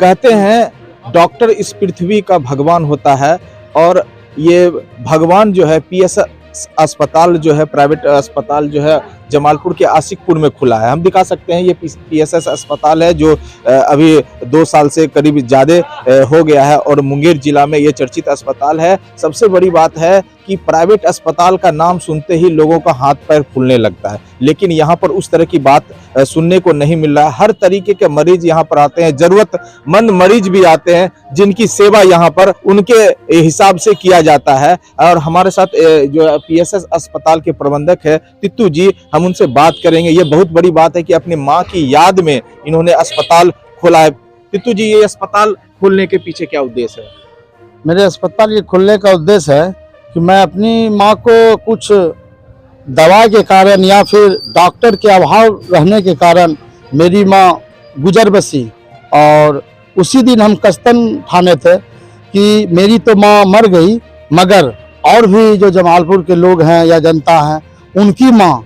कहते हैं डॉक्टर इस पृथ्वी का भगवान होता है और ये भगवान जो है पीएसएस अस्पताल जो है, प्राइवेट अस्पताल जो है जमालपुर के आशिकपुर में खुला है। हम दिखा सकते हैं ये पीएसएस अस्पताल है जो अभी 2 साल से करीब ज़्यादा हो गया है और मुंगेर जिला में ये चर्चित अस्पताल है। सबसे बड़ी बात है कि प्राइवेट अस्पताल का नाम सुनते ही लोगों का हाथ पैर फूलने लगता है, लेकिन यहाँ पर उस तरह की बात सुनने को नहीं मिल रहा है। हर तरीके के मरीज यहाँ पर आते हैं, जरूरतमंद मरीज भी आते हैं जिनकी सेवा यहाँ पर उनके हिसाब से किया जाता है। और हमारे साथ जो पीएसएस अस्पताल के प्रबंधक है तित्तू जी, हम उनसे बात करेंगे। ये बहुत बड़ी बात है कि अपनी माँ की याद में इन्होंने अस्पताल खोला है। तित्तू जी, ये अस्पताल खोलने के पीछे क्या उद्देश्य है? मेरे अस्पताल ये खोलने का उद्देश्य है कि मैं अपनी माँ को कुछ दवा के कारण या फिर डॉक्टर के अभाव रहने के कारण मेरी माँ गुजर बसी, और उसी दिन हम कस्तन ठाने थे कि मेरी तो माँ मर गई, मगर और भी जो जमालपुर के लोग हैं या जनता है उनकी माँ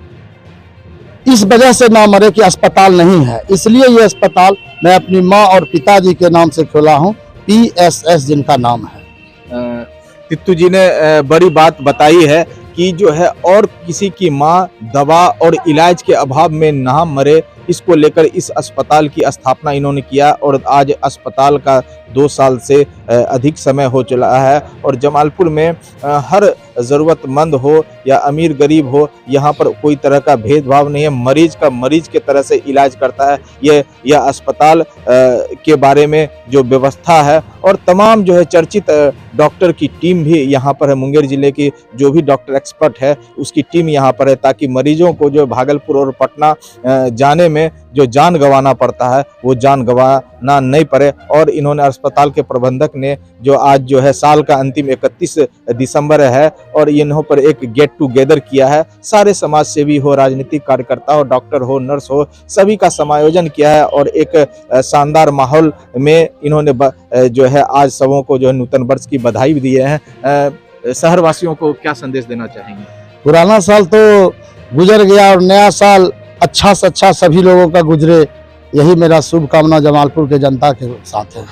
इस वजह से ना मरे कि अस्पताल नहीं है। इसलिए ये अस्पताल मैं अपनी माँ और पिताजी के नाम से खोला हूँ, पीएसएस जिनका नाम है। तित्तू जी ने बड़ी बात बताई है कि जो है और किसी की माँ दवा और इलाज के अभाव में ना मरे, इसको लेकर इस अस्पताल की स्थापना इन्होंने किया और आज अस्पताल का 2 साल से अधिक समय हो चला है और जमालपुर में हर ज़रूरतमंद हो या अमीर गरीब हो, यहाँ पर कोई तरह का भेदभाव नहीं है। मरीज का मरीज के तरह से इलाज करता है। यह अस्पताल के बारे में जो व्यवस्था है और तमाम जो है चर्चित डॉक्टर की टीम भी यहाँ पर है। मुंगेर जिले की जो भी डॉक्टर एक्सपर्ट है उसकी टीम यहाँ पर है, ताकि मरीजों को जो भागलपुर और पटना जाने में जो जान गंवाना पड़ता है वो जान गंवाना नहीं पड़े। और इन्होंने अस्पताल के प्रबंधक ने जो आज जो है साल का अंतिम 31 दिसंबर है और इन्हों पर एक गेट टुगेदर किया है। सारे समाज सेवी हो, राजनीतिक कार्यकर्ता हो, डॉक्टर हो, नर्स हो, सभी का समायोजन किया है और एक शानदार माहौल में इन्होंने जो है आज सबों को जो है नूतन वर्ष की बधाई भी दिए हैं। शहर वासियों को क्या संदेश देना चाहेंगे? पुराना साल तो गुजर गया और नया साल अच्छा से अच्छा सभी लोगों का गुजरे, यही मेरा शुभकामना जमालपुर के जनता के साथ है।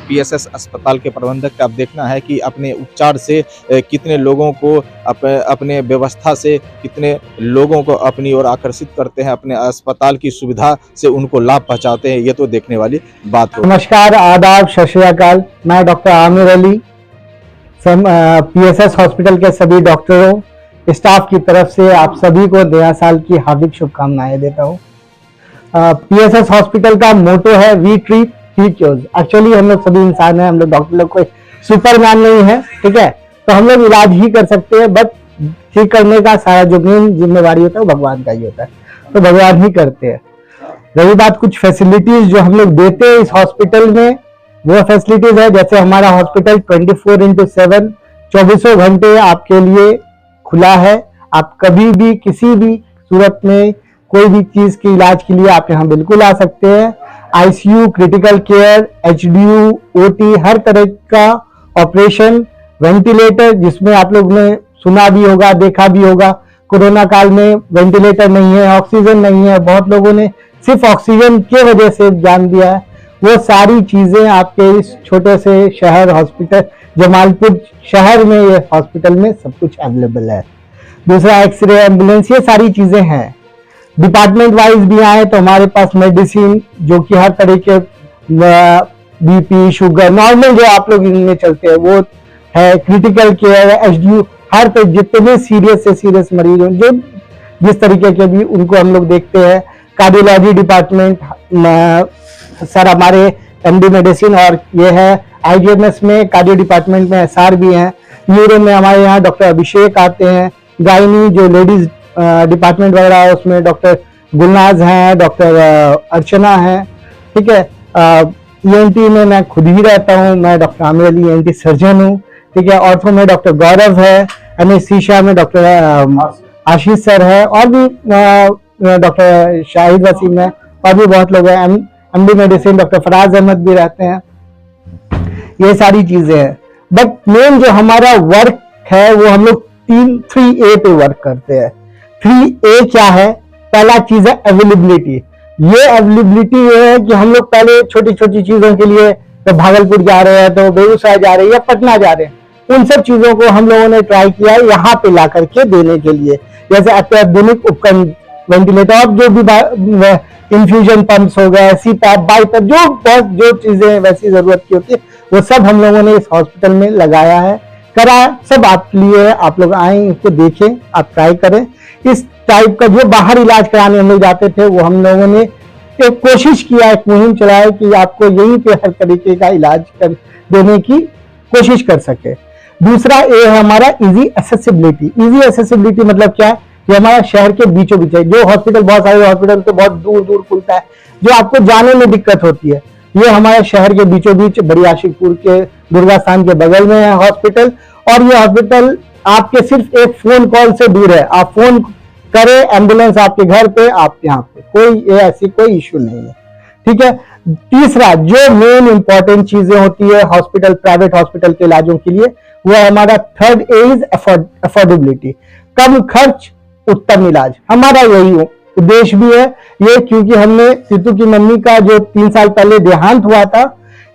पीएसएस अस्पताल के प्रबंधक का अब देखना है कि अपने उपचार से कितने लोगों को अपने व्यवस्था से कितने लोगों को अपनी ओर आकर्षित करते हैं, अपने अस्पताल की सुविधा से उनको लाभ पहुंचाते हैं, ये तो देखने वाली बात हो। नमस्कार, आदाब, सत श्री अकाल। मैं doctor Aamir Ali PSS hospital के सभी डॉक्टरों स्टाफ की तरफ से आप सभी को नया साल की हार्दिक शुभकामनाएं देता हूँ। पीएसएस हॉस्पिटल का मोटो है we treat he cures. Actually हम लोग सभी इंसान हैं, हम लोग डॉक्टर लोग कोई सुपरमैन नहीं है, ठीक है। तो हम लोग इलाज ही कर सकते हैं, बट ठीक करने का सारा जो मेन जिम्मेवारी होता है वो भगवान का ही होता है, तो भगवान ही करते हैं। रही बात कुछ फैसिलिटीज जो हम लोग देते हैं इस हॉस्पिटल में, वो फैसिलिटीज है जैसे हमारा हॉस्पिटल 24/7 24 घंटे आपके लिए खुला है। आप कभी भी किसी भी सूरत में कोई भी चीज के इलाज के लिए आप यहाँ बिल्कुल आ सकते हैं। ICU, critical care, HDU, OT, हर तरह का ऑपरेशन, वेंटिलेटर जिसमें आप लोग ने सुना भी होगा, देखा भी होगा, कोरोना काल में वेंटिलेटर नहीं है, ऑक्सीजन नहीं है, बहुत लोगों ने सिर्फ ऑक्सीजन के वजह से जान दिया है। वो सारी चीजें आपके इस छोटे से शहर हॉस्पिटल जमालपुर शहर में, ये हॉस्पिटल में सब कुछ अवेलेबल है। दूसरा एक्सरे, एम्बुलेंस, ये सारी चीजें हैं। डिपार्टमेंट वाइज भी आए तो हमारे पास मेडिसिन जो कि हर तरह के बीपी, शुगर, नॉर्मल जो आप लोग इनमें चलते हैं वो है। क्रिटिकल केयर, एचडीयू, हर तरह जितने सीरियस से सीरियस मरीज हो जो जिस तरीके के भी उनको हम लोग देखते हैं। कार्डियोलॉजी डिपार्टमेंट सर हमारे एमडी मेडिसिन, और ये है आईजीएमएस में कार्डियो डिपार्टमेंट में एसआर भी हैं। न्यूरो में हमारे यहाँ डॉक्टर अभिषेक आते हैं। गायनी जो लेडीज डिपार्टमेंट वगैरह है उसमें डॉक्टर गुलनाज हैं, डॉक्टर अर्चना हैं, ठीक है। ईएनटी में मैं खुद ही रहता हूँ, मैं doctor Aamir Ali ENT surgeon हूँ, ठीक है। ऑर्थो में डॉक्टर गौरव है, एनेस्थीसिया में डॉक्टर आशीष सर है, और भी डॉक्टर शाहिद वसीम है, और भी बहुत लोग हैं। MD medicine doctor Faraz Ahmad भी रहते हैं। ये सारी चीजें हैं, बट मेन जो हमारा वर्क है वो हम लोग 3A पे वर्क करते हैं। 3A क्या है? पहला चीज है अवेलेबिलिटी। ये अवेलेबिलिटी ये है कि हम लोग पहले छोटी छोटी चीजों के लिए तो भागलपुर जा रहे हैं, तो बेगूसराय जा रहे हैं या पटना जा रहे हैं, उन सब चीजों को हम लोगों ने ट्राई किया है यहाँ पे ला करके देने के लिए। जैसे अत्याधुनिक उपकरण, वेंटिलेटर, और जो भी इन्फ्यूजन पंप्स हो गए, सीपैप, बाईपैप, जो चीजें वैसी जरूरत की होती है वो सब हम लोगों ने इस हॉस्पिटल में लगाया है, करा, सब आपके लिए है। आप लोग आए, इसको देखें, आप ट्राई करें। इस टाइप का जो बाहर इलाज कराने हम लोग जाते थे वो हम लोगों ने एक कोशिश किया, एक मुहिम चलाया कि आपको यहीं पे हर तरीके का इलाज कर देने की कोशिश कर सके। दूसरा ये है हमारा इजी एक्सेसिबिलिटी। इजी एक्सेसिबिलिटी मतलब क्या है? ये हमारा शहर के बीचों बीच है। जो हॉस्पिटल, बहुत सारे हॉस्पिटल तो बहुत दूर दूर खुलता है, जो आपको जाने में दिक्कत होती है, ये हमारे शहर के बीचों बीच बड़ी आशिकपुर के दुर्गा स्थान के बगल में है हॉस्पिटल। और ये हॉस्पिटल आपके सिर्फ एक फोन कॉल से दूर है। आप फोन करें, एम्बुलेंस आपके घर पे, आप यहाँ पे, कोई ऐसी कोई इश्यू नहीं है, ठीक है। तीसरा जो मेन इंपॉर्टेंट चीजें होती है हॉस्पिटल, प्राइवेट हॉस्पिटल के इलाजों के लिए, वो हमारा थर्ड ए इज अफोर्डेबिलिटी। कम खर्च उत्तम इलाज, हमारा यही उद्देश्य भी है ये, क्योंकि हमने सीतू की मम्मी का जो 3 साल पहले देहांत हुआ था,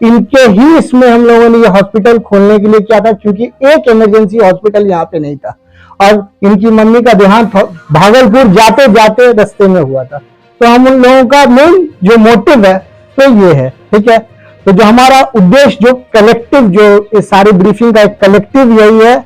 इनके ही इसमें हम लोगों ने ये हॉस्पिटल खोलने के लिए किया था, क्योंकि एक इमरजेंसी हॉस्पिटल यहाँ पे नहीं था और इनकी मम्मी का देहांत भागलपुर जाते जाते रास्ते में हुआ था। तो हम उन लोगों का मेन जो मोटिव है तो ये है, ठीक है। तो जो हमारा उद्देश्य, जो कलेक्टिव, जो इस सारी ब्रीफिंग का एक कलेक्टिव यही है,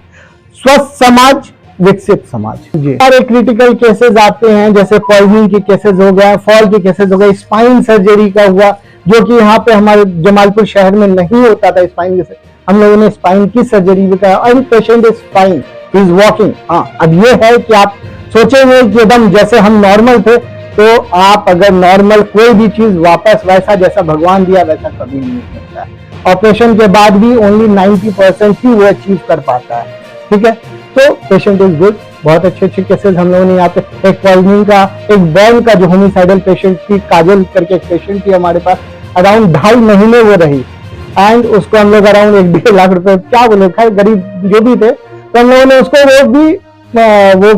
स्वस्थ समाज विकसित समाज जी। सारे क्रिटिकल केसेस आते हैं, जैसे पॉइजनिंग के केसेस हो गए, फॉल के केसेस हो गए, स्पाइन सर्जरी का हुआ, जो कि यहाँ पे हमारे जमालपुर शहर में नहीं होता था स्पाइन के, हम लोगों ने स्पाइन की सर्जरी भी कराया और patient is fine, is walking. हाँ, अब ये है कि आप सोचेंगे कि एकदम जैसे हम नॉर्मल थे, तो आप अगर नॉर्मल कोई भी चीज वापस वैसा जैसा भगवान दिया वैसा कभी नहीं हो सकता। ऑपरेशन के बाद भी ओनली 90% ही वो अचीव कर पाता है, ठीक है। तो पेशेंट इज गुड। बहुत अच्छे अच्छे केसेस हम लोगों ने यहाँ पे, एक पॉइजनिंग का, एक बर्न का जो होमिसाइडल पेशेंट थी, काजल करके एक पेशेंट थी हमारे पास, अराउंड 2.5 महीने वो रही एंड उसको हम लोग अराउंड 1-1.5 लाख रुपए, क्या बोले, खैर गरीब जो भी थे, तो हम लोगों ने उसको वो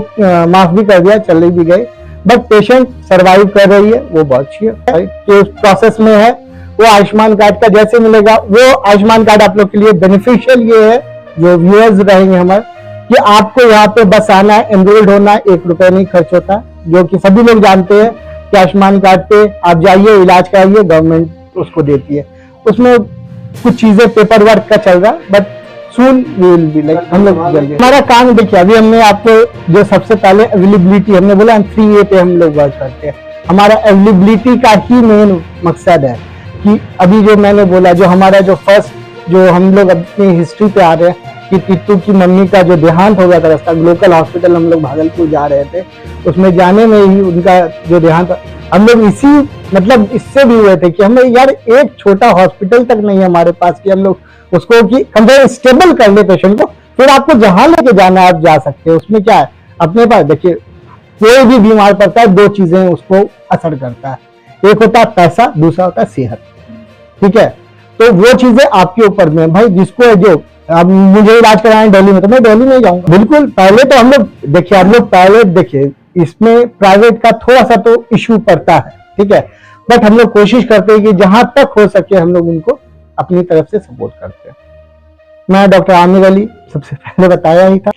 माफ भी कर दिया, चले भी गए, बट पेशेंट सरवाइव कर रही है, वो बहुत अच्छी है। तो प्रोसेस में है, वो आयुष्मान कार्ड का जैसे मिलेगा, वो आयुष्मान कार्ड आप लोग के लिए बेनिफिशियल ये है, जो व्यूअर्स रहेंगे हमारे, कि आपको यहाँ पे बस आना है, एनरोल्ड होना है, 1 रुपए नहीं खर्च होता है, जो कि सभी लोग जानते हैं कि आयुष्मान कार्ड पे आप जाइए, इलाज कराइए, गवर्नमेंट उसको देती है। उसमें कुछ चीजें पेपर वर्क का चल रहा, but soon we will be like, हम लोग जल्दी। हमारा काम देखिए, अभी हमने आपको जो सबसे पहले अवेलेबिलिटी हमने बोला, हम 3A पे हम लोग वर्क करते हैं। हमारा अवेलेबिलिटी का ही मेन मकसद है कि अभी जो मैंने बोला, जो हमारा जो फर्स्ट, जो हम लोग अपनी हिस्ट्री पे आ रहे हैं कि टीटू की मम्मी का जो देहांत हो गया था, रास्ता लोकल हॉस्पिटल हम लोग भागलपुर जा रहे थे, उसमें जाने में ही उनका जो देहांत, हम लोग इसी मतलब इससे भी हुए थे कि हमें यार एक छोटा हॉस्पिटल तक नहीं है हमारे पास कि हम लोग उसको कि कम से कम स्टेबल कर ले पेशेंट को, फिर आपको जहां लेके जाना है आप जा सकते हैं। उसमें क्या है, अपने पास देखिए, कोई भी बीमार पड़ता है, 2 चीजें उसको असर करता है, एक होता है पैसा, दूसरा होता है सेहत, ठीक है। तो वो चीजें आपके ऊपर में भाई, जिसको जो अब मुझे इलाज कराएं दिल्ली में, तो मैं दिल्ली में जाऊंगा, बिल्कुल। पहले तो हम लोग देखिए, हम लोग पहले देखिए, इसमें प्राइवेट का थोड़ा सा तो इश्यू पड़ता है, ठीक है, बट हम लोग कोशिश करते हैं कि जहां तक हो सके हम लोग उनको अपनी तरफ से सपोर्ट करते हैं। मैं डॉक्टर आमिर अली, सबसे पहले बताया ही था।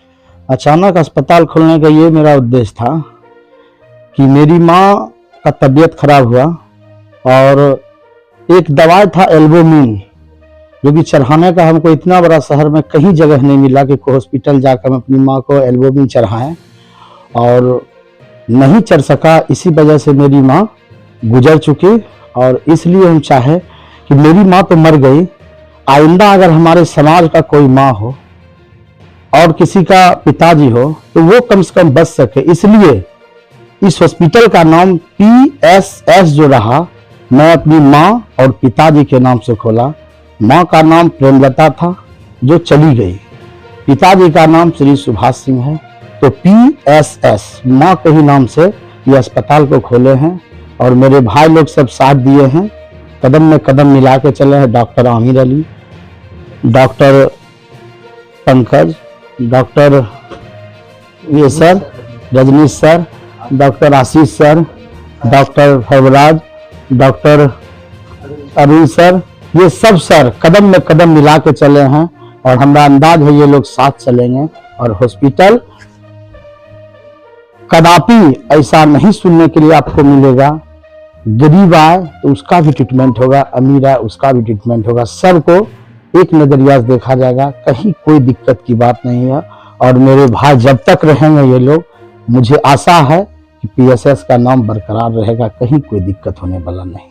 अचानक अस्पताल खोलने का ये मेरा उद्देश्य था कि मेरी माँ का तबीयत खराब हुआ और एक दवाई था एल्बोमिन, जो कि चढ़ाने का हमको इतना बड़ा शहर में कहीं जगह नहीं मिला कि हॉस्पिटल जाकर हम अपनी माँ को एल्बोमिन चढ़ाएं, और नहीं चढ़ सका। इसी वजह से मेरी माँ गुजर चुकी, और इसलिए हम चाहे कि मेरी माँ तो मर गई, आइंदा अगर हमारे समाज का कोई माँ हो और किसी का पिताजी हो तो वो कम से कम बच सके। इसलिए इस हॉस्पिटल का नाम PSS जो रहा, मैं अपनी माँ और पिताजी के नाम से खोला। माँ का नाम प्रेमलता था जो चली गई, पिताजी का नाम श्री सुभाष सिंह है, तो PSS माँ के ही नाम से ये अस्पताल को खोले हैं। और मेरे भाई लोग सब साथ दिए हैं, कदम में कदम मिला के चले हैं। Doctor Aamir Ali, doctor Pankaj, doctor ये sir Rajneesh sir, doctor Ashish sir, doctor Harvraj, doctor Arun sir, ये सब सर कदम में कदम मिला के चले हैं और हमारा अंदाज है ये लोग साथ चलेंगे और हॉस्पिटल कदापि ऐसा नहीं सुनने के लिए आपको मिलेगा। गरीब आए तो उसका भी ट्रीटमेंट होगा, अमीर आए उसका भी ट्रीटमेंट होगा, सबको एक नजरिया से देखा जाएगा, कहीं कोई दिक्कत की बात नहीं है। और मेरे भाई जब तक रहेंगे ये लोग, मुझे आशा है कि पीएसएस का नाम बरकरार रहेगा, कहीं कोई दिक्कत होने वाला नहीं।